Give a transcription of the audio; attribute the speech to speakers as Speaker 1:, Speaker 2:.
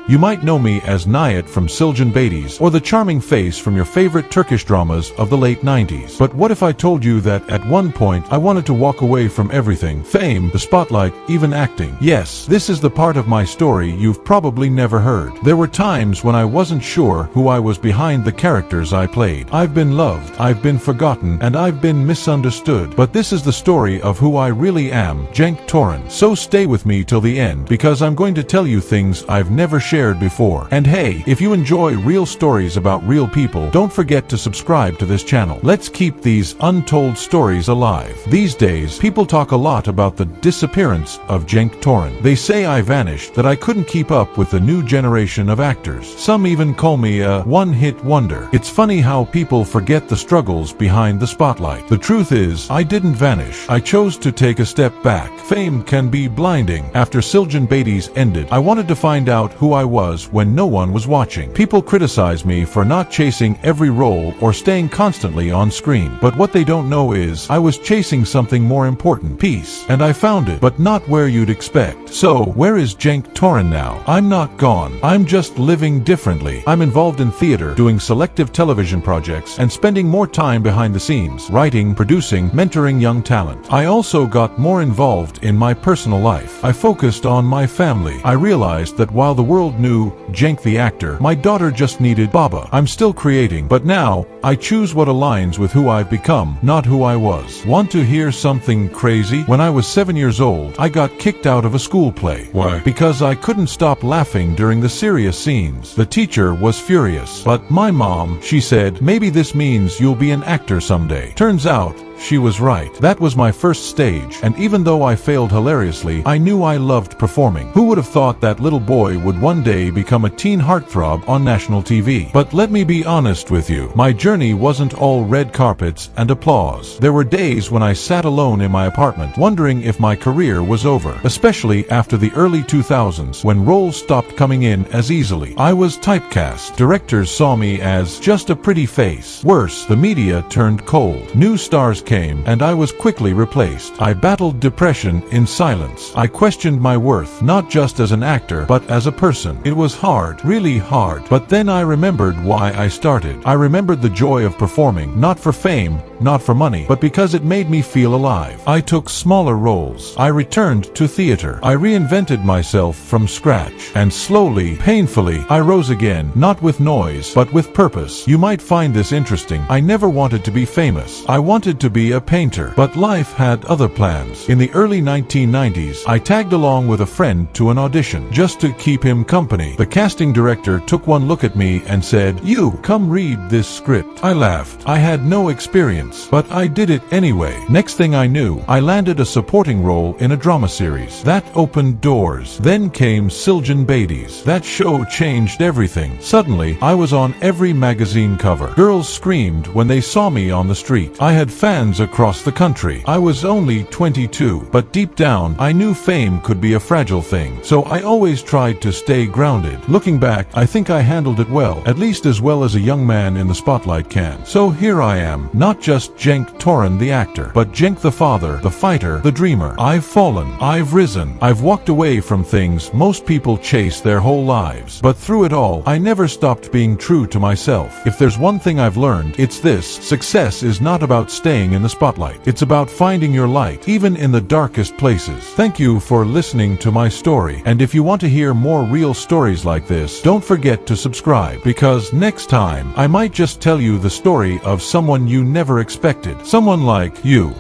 Speaker 1: You might know me as Niyet from Siljan Beatties or the charming face from your favorite Turkish dramas of the late 90s. But what if I told you that at one point I wanted to walk away from everything? Fame, the spotlight, even acting. Yes, this is the part of my story you've probably never heard. There were times when I wasn't sure who I was behind the characters I played. I've been loved, I've been forgotten, and I've been misunderstood. But this is the story of who I really am, Cenk Torun. So stay with me till the end, because I'm going to tell you things I've never shared before. And hey, if you enjoy real stories about real people, don't forget to subscribe to this channel. Let's keep these untold stories alive. These days, people talk a lot about the disappearance of Cenk Torun. They say I vanished, that I couldn't keep up with the new generation of actors. Some even call me a one-hit wonder. It's funny how people forget the struggles behind the spotlight. The truth is, I didn't vanish. I chose to take a step back. Fame can be blinding. After Siljan Beatties ended, I wanted to find out who I was when no one was watching. People criticize me for not chasing every role or staying constantly on screen. But what they don't know is, I was chasing something more important, peace. And I found it, but not where you'd expect. So, where is Cenk Torun now? I'm not gone. I'm just living differently. I'm involved in theater, doing selective television projects, and spending more time behind the scenes, writing, producing, mentoring young talent. I also got more involved in my personal life. I focused on my family. I realized that while the world knew Cenk the actor, my daughter just needed Baba. I'm still creating, but now, I choose what aligns with who I've become, not who I was. Want to hear something crazy? When I was 7 years old, I got kicked out of a school play. Why? Because I couldn't stop laughing during the serious scenes. The teacher was furious, but my mom, she said, maybe this means you'll be an actor someday. Turns out, she was right. That was my first stage, and even though I failed hilariously, I knew I loved performing. Who would have thought that little boy would one day become a teen heartthrob on national TV? But let me be honest with you, my journey wasn't all red carpets and applause. There were days when I sat alone in my apartment, wondering if my career was over, especially after the early 2000s, when roles stopped coming in as easily. I was typecast. Directors saw me as just a pretty face. Worse, the media turned cold. New stars came, and I was quickly replaced. I battled depression in silence. I questioned my worth, not just as an actor, but as a person. It was hard, really hard. But then I remembered why I started. I remembered the joy of performing, not for fame, not for money, but because it made me feel alive. I took smaller roles. I returned to theater. I reinvented myself from scratch. And slowly, painfully, I rose again, not with noise, but with purpose. You might find this interesting. I never wanted to be famous. I wanted to be a painter, but life had other plans. In the early 1990s, I tagged along with a friend to an audition, just to keep him company. The casting director took one look at me and said, "You, come read this script." I laughed. I had no experience, but I did it anyway. Next thing I knew, I landed a supporting role in a drama series. That opened doors. Then came Siljan Beatties. That show changed everything. Suddenly, I was on every magazine cover. Girls screamed when they saw me on the street. I had fans across the country. I was only 22, but deep down, I knew fame could be a fragile thing. So I always tried to stay grounded. Looking back, I think I handled it well, at least as well as a young man in the spotlight can. So here I am, not just Cenk Torun the actor, but Cenk the father, the fighter, the dreamer. I've fallen, I've risen, I've walked away from things most people chase their whole lives. But through it all, I never stopped being true to myself. If there's one thing I've learned, it's this: success is not about staying in the spotlight. It's about finding your light, even in the darkest places. Thank you for listening to my story, and if you want to hear more real stories like this, don't forget to subscribe, because next time, I might just tell you the story of someone you never expected. Someone like you.